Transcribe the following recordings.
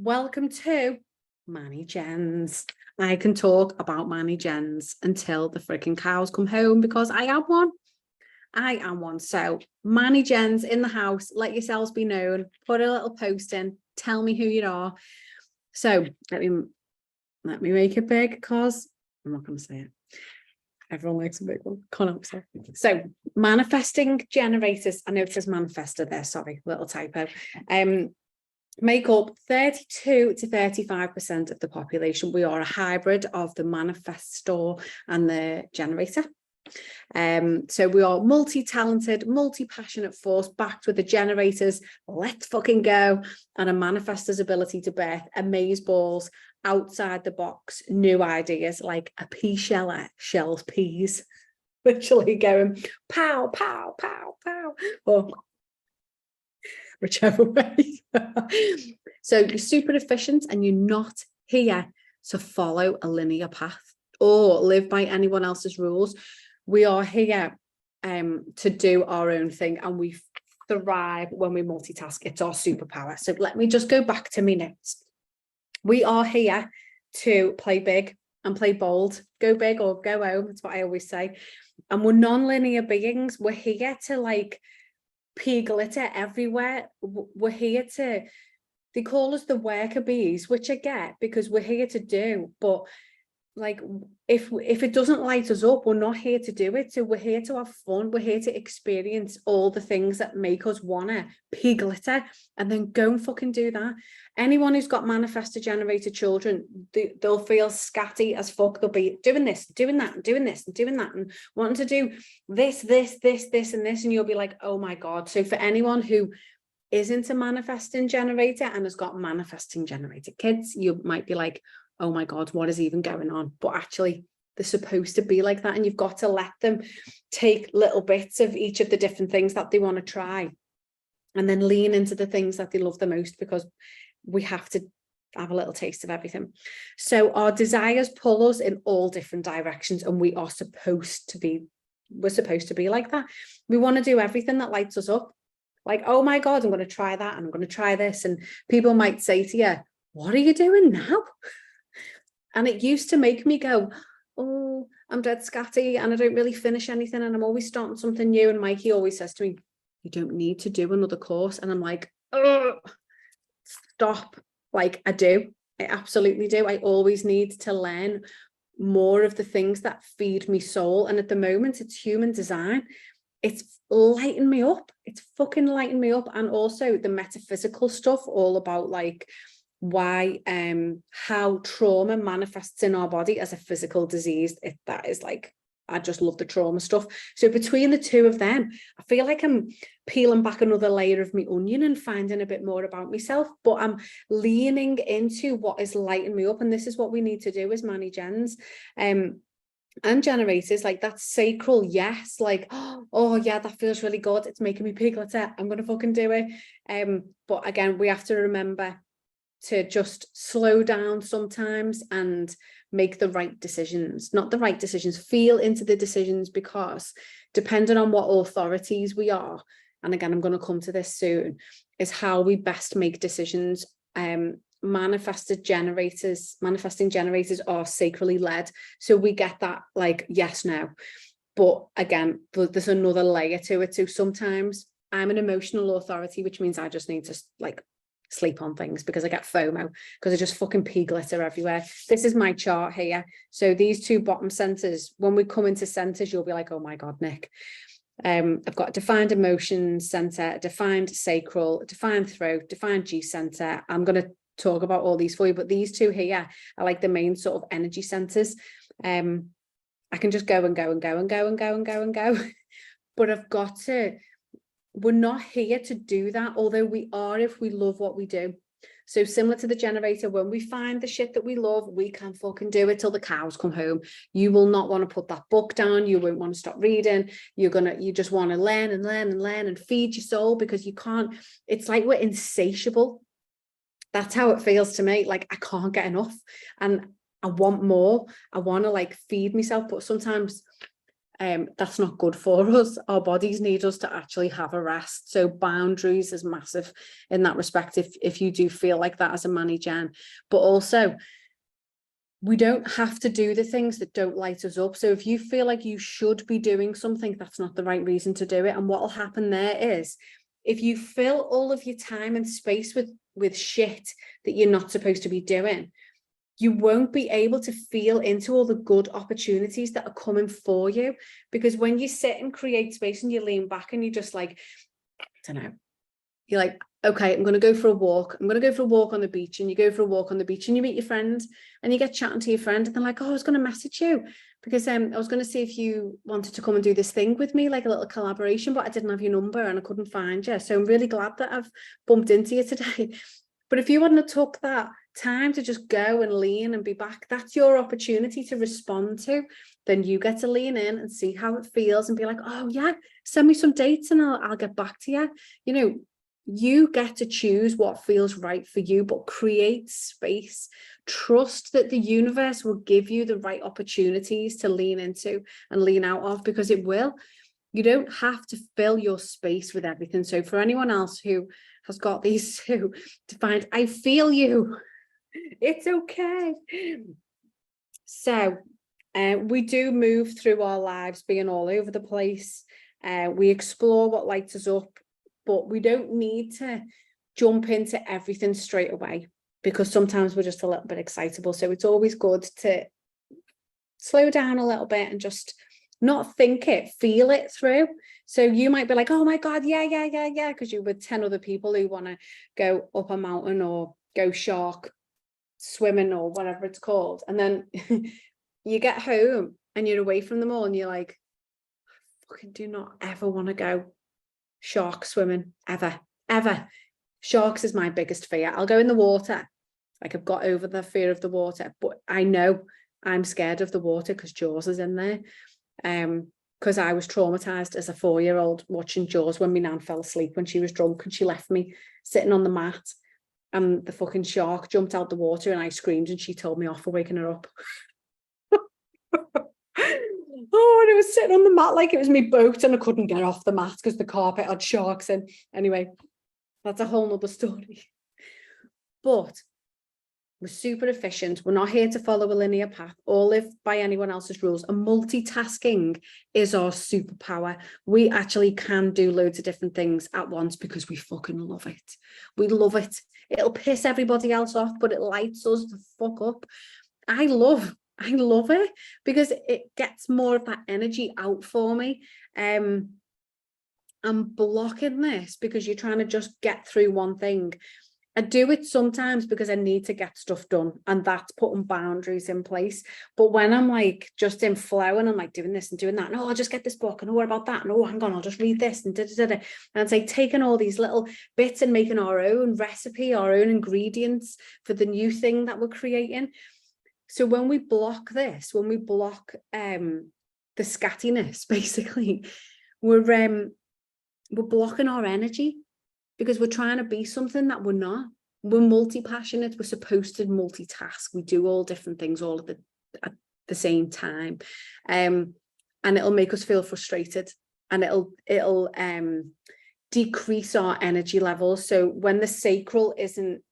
Welcome to Manny Gens. I can talk about Manny Gens until the freaking cows come home because I am one. I am one. So Manny Gens in the house, let yourselves be known, put a little post in, tell me who you are. So let me make it big because I'm not going to say it. Everyone likes a big one. Can't help myself. So manifesting generators, I know it says manifestor there, sorry, little typo. Make up 32 to 35% of the population. We are a hybrid of the manifestor and the generator. So we are multi-talented, multi-passionate force backed with the generators. Let's fucking go. And a manifestor's ability to birth amaze balls, outside the box, new ideas like a pea sheller shells peas, literally going pow, pow, pow, pow, or whichever way. So you're super efficient and you're not here to follow a linear path or live by anyone else's rules. We are here to do our own thing, and we thrive when we multitask. It's our superpower. So let me just go back to my notes. We are here to play big and play bold, go big or go home. That's what I always say. And we're non-linear beings. We're here to like pea glitter everywhere. We're here to, they call us the worker bees, which I get because we're here to do, but like if it doesn't light us up, we're not here to do it. So we're here to have fun. We're here to experience all the things that make us wanna pea glitter and then go and fucking do that. Anyone who's got manifestor generator children, they'll feel scatty as fuck. They'll be doing this, doing that, and doing this, and doing that, and wanting to do this, and this, and you'll be like, oh my God. So for anyone who isn't a manifesting generator and has got manifesting generator kids, you might be like, oh my God, what is even going on? But actually, they're supposed to be like that. And you've got to let them take little bits of each of the different things that they want to try and then lean into the things that they love the most, because we have to have a little taste of everything. So our desires pull us in all different directions, and we're supposed to be like that. We want to do everything that lights us up. Like, oh my God, I'm going to try that and I'm going to try this. And people might say to you, what are you doing now? And it used to make me go, oh, I'm dead scatty and I don't really finish anything and I'm always starting something new. And Mikey always says to me, you don't need to do another course. And I'm like, oh, stop. Like I do. I absolutely do. I always need to learn more of the things that feed me soul. And at the moment, it's human design. It's lighting me up. It's fucking lighting me up. And also the metaphysical stuff, all about like why how trauma manifests in our body as a physical disease. That is like, I just love the trauma stuff. So between the two of them, I feel like I'm peeling back another layer of my onion and finding a bit more about myself, but I'm leaning into what is lighting me up. And this is what we need to do as Manny Gens and generators, like that sacral yes, like, oh yeah, that feels really good, it's making me pea glitter, I'm gonna fucking do it. But again, we have to remember to just slow down sometimes and make the right decisions, not the right decisions, feel into the decisions, because depending on what authorities we are, and again, I'm going to come to this soon, is how we best make decisions. Manifesting generators are sacrally led. So we get that like, yes, no. But again, there's another layer to it. So sometimes I'm an emotional authority, which means I just need to like sleep on things because I get FOMO, because I just fucking pea glitter everywhere. This is my chart here. So these two bottom centers, when we come into centers, you'll be like, oh my God, Nick. I've got defined emotions center, defined sacral, defined throat, defined G center. I'm going to talk about all these for you, but these two here are like the main sort of energy centers. I can just go and go and go and go and go and go and go, but I've got to, we're not here to do that, although we are if we love what we do. So similar to the generator, when we find the shit that we love, we can fucking do it till the cows come home. You will not want to put that book down. You won't want to stop reading. You just want to learn and learn and learn and feed your soul, because you can't, it's like we're insatiable. That's how it feels to me. Like I can't get enough and I want more. I want to like feed myself, but sometimes that's not good for us. Our bodies need us to actually have a rest. So boundaries is massive in that respect, if you do feel like that as a Manny Jen. But also, we don't have to do the things that don't light us up. So if you feel like you should be doing something, that's not the right reason to do it. And what will happen there is, if you fill all of your time and space with shit that you're not supposed to be doing, you won't be able to feel into all the good opportunities that are coming for you. Because when you sit and create space and you lean back and you're just like, I don't know, you're like, okay, I'm going to go for a walk. I'm going to go for a walk on the beach. And you go for a walk on the beach and you meet your friend and you get chatting to your friend and they're like, oh, I was going to message you because I was going to see if you wanted to come and do this thing with me, like a little collaboration, but I didn't have your number and I couldn't find you. So I'm really glad that I've bumped into you today. But if you wouldn't have took that time to just go and lean and be back, that's your opportunity to respond to. Then you get to lean in and see how it feels and be like, oh yeah, send me some dates and I'll get back to you. You know, you get to choose what feels right for you, but create space. Trust that the universe will give you the right opportunities to lean into and lean out of, because it will. You don't have to fill your space with everything. So for anyone else who has got these two defined, I feel you. It's okay. So we do move through our lives being all over the place. We explore what lights us up, but we don't need to jump into everything straight away, because sometimes we're just a little bit excitable. So it's always good to slow down a little bit and just not think it, feel it through. So you might be like, oh my God, yeah, because you're with 10 other people who want to go up a mountain or go shark swimming or whatever it's called. And then you get home and you're away from them all and you're like, I fucking do not ever want to go shark swimming, ever. Sharks is my biggest fear. I'll go in the water. Like, I've got over the fear of the water, but I know I'm scared of the water because Jaws is in there. Because I was traumatized as a 4-year-old watching Jaws when my nan fell asleep when she was drunk and she left me sitting on the mat and the fucking shark jumped out the water and I screamed and she told me off for waking her up. Oh, and I was sitting on the mat like it was my boat and I couldn't get off the mat because the carpet had sharks in. Anyway, that's a whole nother story. But we're super efficient. We're not here to follow a linear path or live by anyone else's rules. And multitasking is our superpower. We actually can do loads of different things at once because we fucking love it. We love it. It'll piss everybody else off, but it lights us the fuck up. I love it because it gets more of that energy out for me. I'm blocking this because you're trying to just get through one thing. I do it sometimes because I need to get stuff done, and that's putting boundaries in place. But when I'm like just in flow and I'm like doing this and doing that, and oh, I'll just get this book, and oh, what about that? And oh, hang on, I'll just read this and and it's like taking all these little bits and making our own recipe, our own ingredients for the new thing that we're creating. So when we block this, when we block the scattiness, basically, we're blocking our energy. Because we're trying to be something that we're not. We're multi-passionate. We're supposed to multitask. We do all different things all at the same time. And it'll make us feel frustrated. And it'll decrease our energy levels. So when the sacral isn't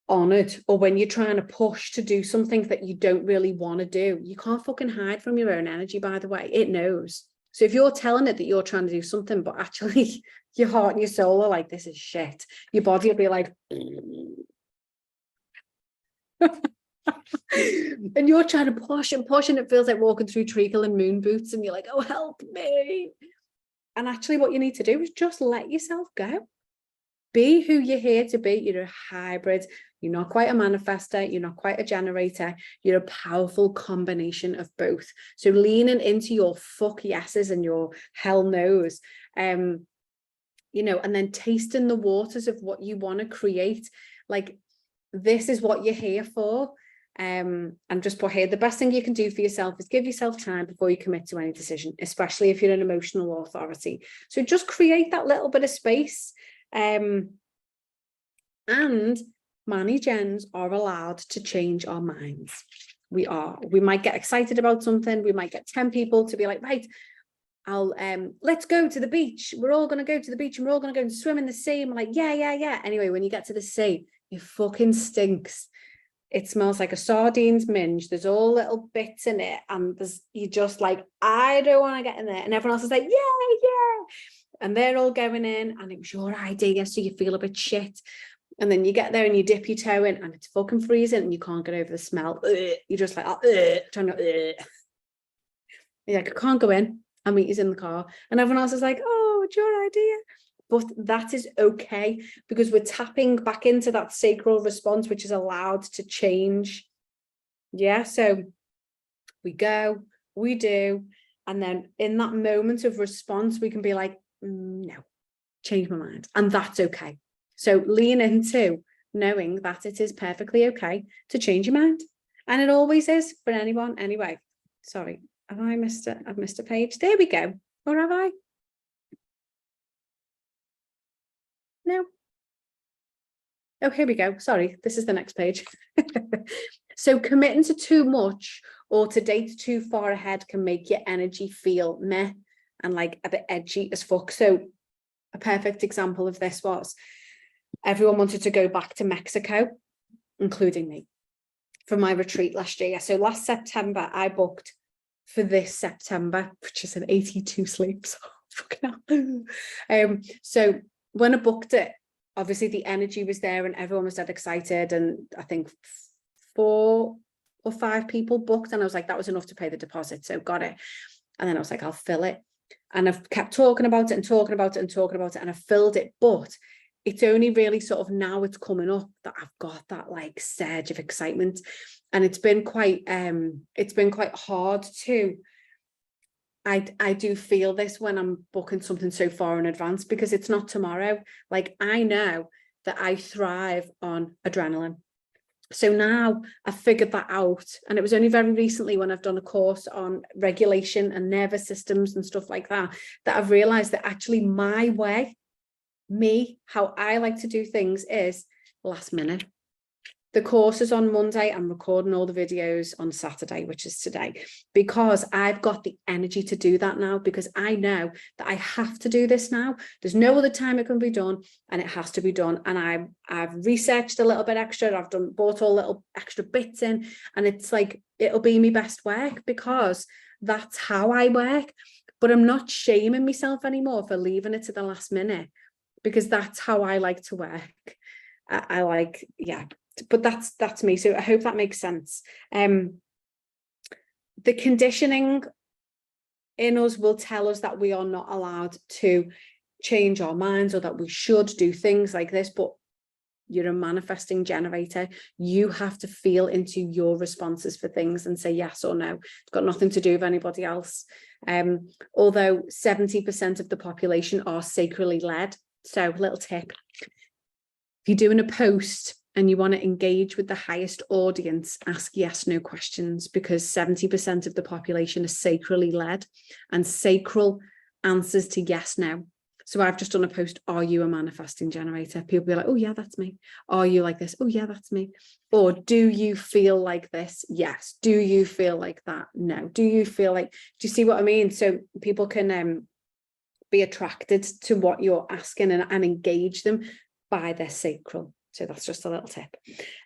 honored, or when you're trying to push to do something that you don't really want to do, you can't fucking hide from your own energy, by the way. It knows. So if you're telling it that you're trying to do something, but actually your heart and your soul are like, this is shit, your body will be like, and you're trying to push and push, and it feels like walking through treacle and moon boots, and you're like, oh, help me. And actually what you need to do is just let yourself go. Be who you're here to be. You're a hybrid. You're not quite a manifester. You're not quite a generator. You're a powerful combination of both. So leaning into your fuck yeses and your hell no's, you know, and then tasting the waters of what you want to create. Like, this is what you're here for. And just put here, the best thing you can do for yourself is give yourself time before you commit to any decision, especially if you're an emotional authority. So just create that little bit of space. And Manny Jens are allowed to change our minds. We might get excited about something. We might get 10 people to be like, right, let's go to the beach. We're all going to go to the beach and we're all going to go and swim in the sea. And we're like, yeah. Anyway, when you get to the sea, it fucking stinks. It smells like a sardines minge. There's all little bits in it. And you're just like, I don't want to get in there. And everyone else is like, yeah. And they're all going in and it was your idea. So you feel a bit shit. And then you get there and you dip your toe in and it's fucking freezing and you can't get over the smell. You're just like, trying to, you're like, I can't go in. I'll meet you in the car. And everyone else is like, oh, it's your idea. But that is okay because we're tapping back into that sacral response, which is allowed to change. Yeah. So we go, we do. And then in that moment of response, we can be like, no, change my mind. And that's okay. So lean into knowing that it is perfectly okay to change your mind. And it always is for anyone anyway. Sorry, have I missed it? I've missed a page. There we go. Or have I? No. Oh, here we go. Sorry, this is the next page. So committing to too much or to date too far ahead can make your energy feel meh and like a bit edgy as fuck. So a perfect example of this was everyone wanted to go back to Mexico, including me, for my retreat last year. So last September, I booked for this September, which is an 82 sleeps. Fucking hell. So when I booked it, obviously the energy was there and everyone was dead excited. And I think 4 or 5 people booked. And I was like, that was enough to pay the deposit. So got it. And then I was like, I'll fill it. And I've kept talking about it and talking about it and talking about it. And I filled it. But it's only really sort of now it's coming up that I've got that like surge of excitement. And it's been quite hard to, I do feel this when I'm booking something so far in advance because it's not tomorrow. Like I know that I thrive on adrenaline. So now I've figured that out. And it was only very recently when I've done a course on regulation and nervous systems and stuff like that, that I've realized that actually my way, how I like to do things is last minute. The course is on Monday. I'm recording all the videos on Saturday, which is today, because I've got the energy to do that now, because I know that I have to do this now. There's no other time it can be done and it has to be done. And I've researched a little bit extra. I've bought all little extra bits in, and it's like, it'll be my best work because that's how I work. But I'm not shaming myself anymore for leaving it to the last minute, because that's how I like to work. I like, yeah. But that's me. So I hope that makes sense. The conditioning in us will tell us that we are not allowed to change our minds or that we should do things like this, but you're a manifesting generator. You have to feel into your responses for things and say yes or no. It's got nothing to do with anybody else. Although 70% of the population are sacrally led. So little tip, if you're doing a post and you want to engage with the highest audience, ask yes, no questions, because 70% of the population is sacrally led, and sacral answers to yes, no. So I've just done a post, are you a manifesting generator? People be like, oh yeah, that's me. Are you like this? Oh yeah, that's me. Or do you feel like this? Yes. Do you feel like that? No. Do you feel like, do you see what I mean? So people can be attracted to what you're asking and engage them by their sacral. So that's just a little tip.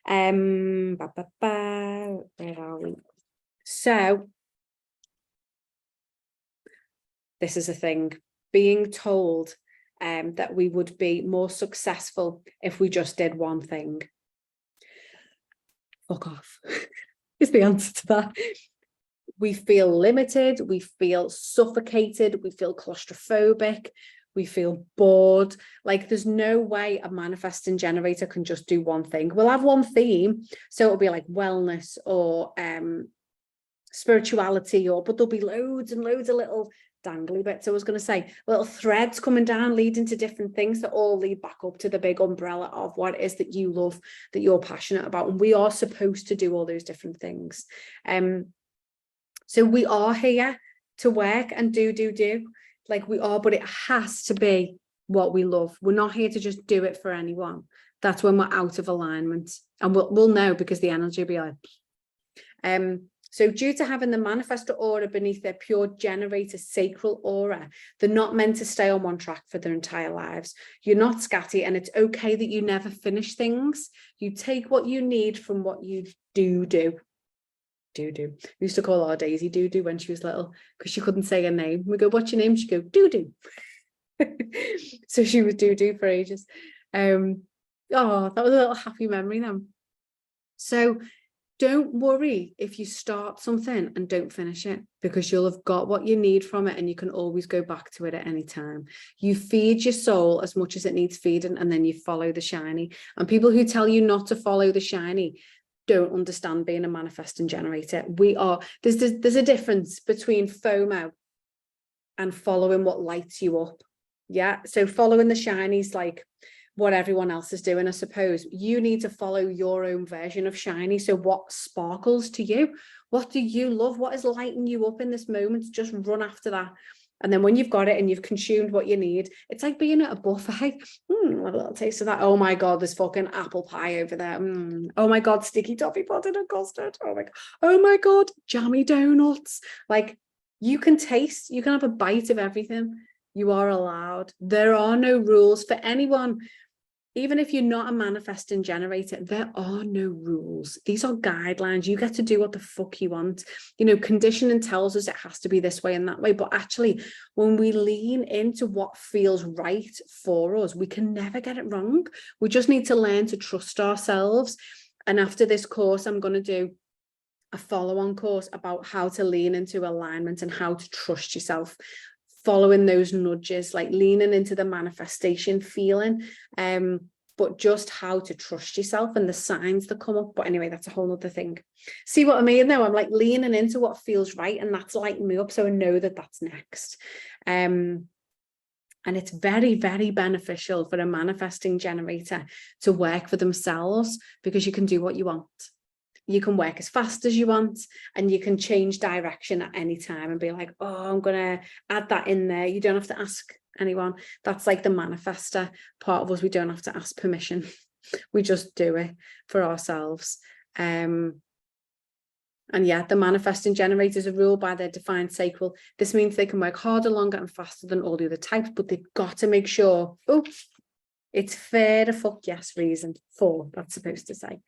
Where are we? So this is a thing, being told that we would be more successful if we just did one thing. Fuck off is the answer to that. We feel limited, we feel suffocated, we feel claustrophobic, we feel bored. Like there's no way a manifesting generator can just do one thing. We'll have one theme, so it'll be like wellness or spirituality, but there'll be loads and loads of little dangly bits. I was going to say little threads coming down leading to different things that all lead back up to the big umbrella of what it is that you love, that you're passionate about. And we are supposed to do all those different things. So we are here to work and do like we are, but it has to be what we love. We're not here to just do it for anyone. That's when we're out of alignment, and we'll know, because the energy will be like, So due to having the manifestor aura beneath their pure generator sacral aura, they're not meant to stay on one track for their entire lives. You're not scatty, and it's okay that you never finish things. You take what you need from what you do. We used to call our Daisy Doo when she was little, because she couldn't say her name. We go, what's your name? She'd go, Doo. So she was Doo for ages. Oh, that was a little happy memory then. So don't worry if you start something and don't finish it, because you'll have got what you need from it and you can always go back to it at any time. You feed your soul as much as it needs feeding, and then you follow the shiny. And people who tell you not to follow the shiny don't understand being a manifesting generator. There's a difference between FOMO and following what lights you up. Yeah, so following the shiny is like what everyone else is doing, I suppose. You need to follow your own version of shiny. So what sparkles to you? What do you love? What is lighting you up in this moment? Just run after that. And then when you've got it and you've consumed what you need, it's like being at a buffet. Have a little taste of that. Oh my God, there's fucking apple pie over there. Oh my God, sticky toffee pudding and custard. Oh my God, jammy donuts. Like, you can taste, you can have a bite of everything. You are allowed. There are no rules for anyone. Even if you're not a manifesting generator, there are no rules. These are guidelines. You get to do what the fuck you want. You know, conditioning tells us it has to be this way and that way. But actually, when we lean into what feels right for us, we can never get it wrong. We just need to learn to trust ourselves. And after this course, I'm going to do a follow-on course about how to lean into alignment and how to trust yourself, following those nudges, like leaning into the manifestation feeling, but just how to trust yourself and the signs that come up. But anyway, that's a whole other thing. See what I mean? Though I'm like leaning into what feels right, and that's lighting me up, so I know that that's next. And it's very, very beneficial for a manifesting generator to work for themselves, because you can do what you want. You can work as fast as you want, and you can change direction at any time and be like, oh, I'm going to add that in there. You don't have to ask anyone. That's like the manifestor part of us. We don't have to ask permission. We just do it for ourselves. And yeah, the manifesting generators are ruled by their defined sacral. This means they can work harder, longer, and faster than all the other types, but they've got to make sure, it's fair to fuck yes reason for, that's supposed to say.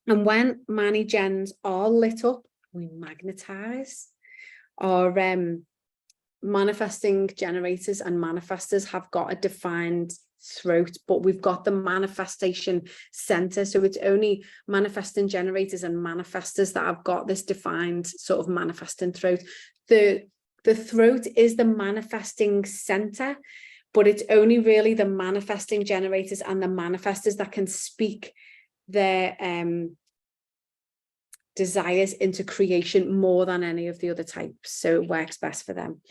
And when Mani gens are lit up, we magnetize. Our manifesting generators and manifestors have got a defined throat, but we've got the manifestation center. So it's only manifesting generators and manifestors that have got this defined sort of manifesting throat. The throat is the manifesting center, but it's only really the manifesting generators and the manifestors that can speak their desires into creation more than any of the other types. So it works best for them.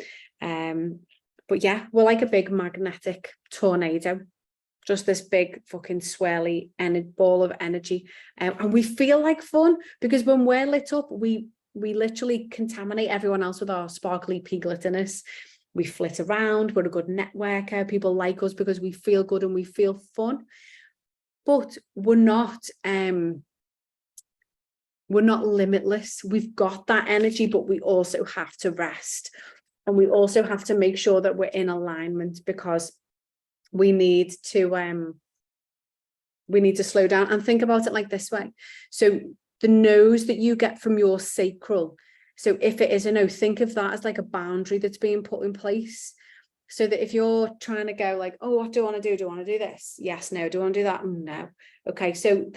But yeah, we're like a big magnetic tornado, just this big fucking swirly ball of energy. And we feel like fun, because when we're lit up, we literally contaminate everyone else with our sparkly pigletness. We flit around, we're a good networker. People like us because we feel good and we feel fun. But we're not limitless. We've got that energy, but we also have to rest, and we also have to make sure that we're in alignment, because we need to slow down and think about it like this way. So the no's that you get from your sacral, so if it is a no, think of that as like a boundary that's being put in place. So that if you're trying to go like, oh, what do I want to do? Do I want to do this? Yes, no. Do I want to do that? No. Okay, so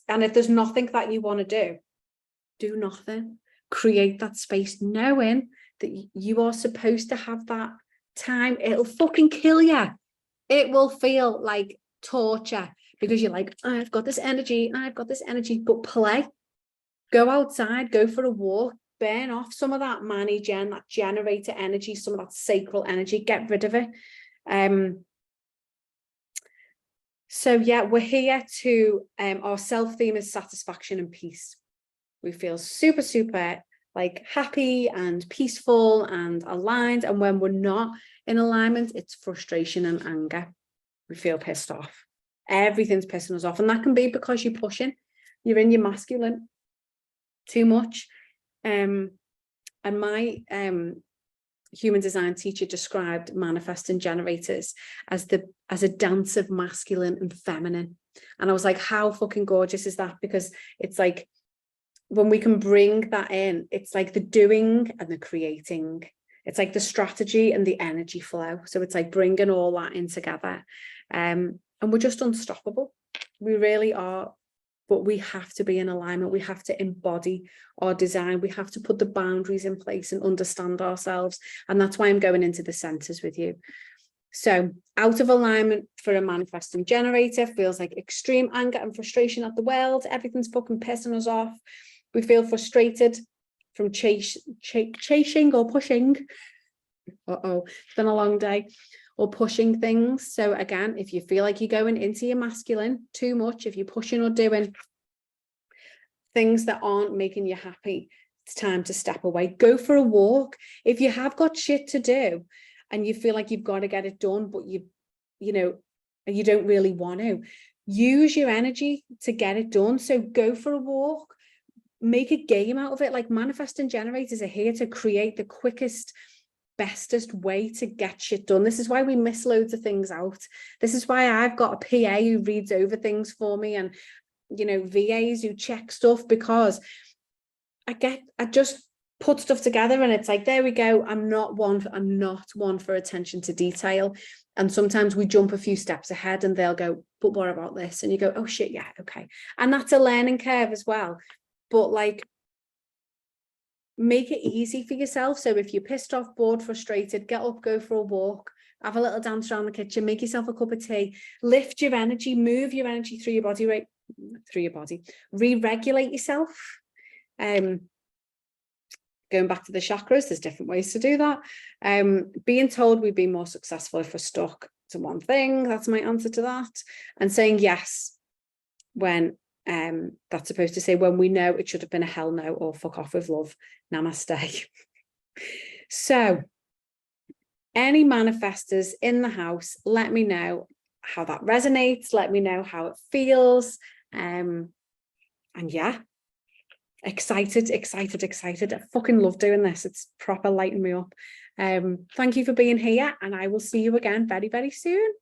and if there's nothing that you want to do nothing. Create that space, knowing that you are supposed to have that time. It'll fucking kill you. It will feel like torture, because you're like, I've got this energy, but play. Go outside, go for a walk, burn off some of that Mani gen, that generator energy, some of that sacral energy, get rid of it. So yeah, we're here to, our self theme is satisfaction and peace. We feel super, super like happy and peaceful and aligned. And when we're not in alignment, it's frustration and anger. We feel pissed off. Everything's pissing us off. And that can be because you're pushing. You're in your masculine. too much. And my human design teacher described manifesting generators as a dance of masculine and feminine. And I was like, how fucking gorgeous is that? Because it's like, when we can bring that in, it's like the doing and the creating. It's like the strategy and the energy flow. So it's like bringing all that in together. And we're just unstoppable. We really are. But we have to be in alignment. We have to embody our design. We have to put the boundaries in place and understand ourselves. And that's why I'm going into the centers with you. So out of alignment for a manifesting generator feels like extreme anger and frustration at the world. Everything's fucking pissing us off. We feel frustrated from chasing or pushing. It's been a long day. Or pushing things. So again, if you feel like you're going into your masculine too much, if you're pushing or doing things that aren't making you happy, it's time to step away. Go for a walk. If you have got shit to do and you feel like you've got to get it done, but you don't really want to, use your energy to get it done. So go for a walk, make a game out of it. Like, manifesting generators are here to create the quickest, bestest way to get shit done. This is why we miss loads of things out. This is why I've got a PA who reads over things for me, and VAs who check stuff, because I just put stuff together and it's like, there we go. I'm not one for attention to detail. And sometimes we jump a few steps ahead and they'll go, but what about this? And you go, oh shit, yeah, okay. And that's a learning curve as well. But like, make it easy for yourself. So if you're pissed off, bored, frustrated, get up, go for a walk, have a little dance around the kitchen, make yourself a cup of tea, lift your energy, move your energy through your body, re-regulate yourself. Going back to the chakras, there's different ways to do that. Being told we'd be more successful if we're stuck to one thing, that's my answer to that. And saying yes when that's supposed to say when we know it should have been a hell no, or fuck off with love. Namaste. So any manifestors in the house, let me know how that resonates. Let me know how it feels. And yeah, excited. I fucking love doing this. It's proper lighting me up. Thank you for being here, and I will see you again very, very soon.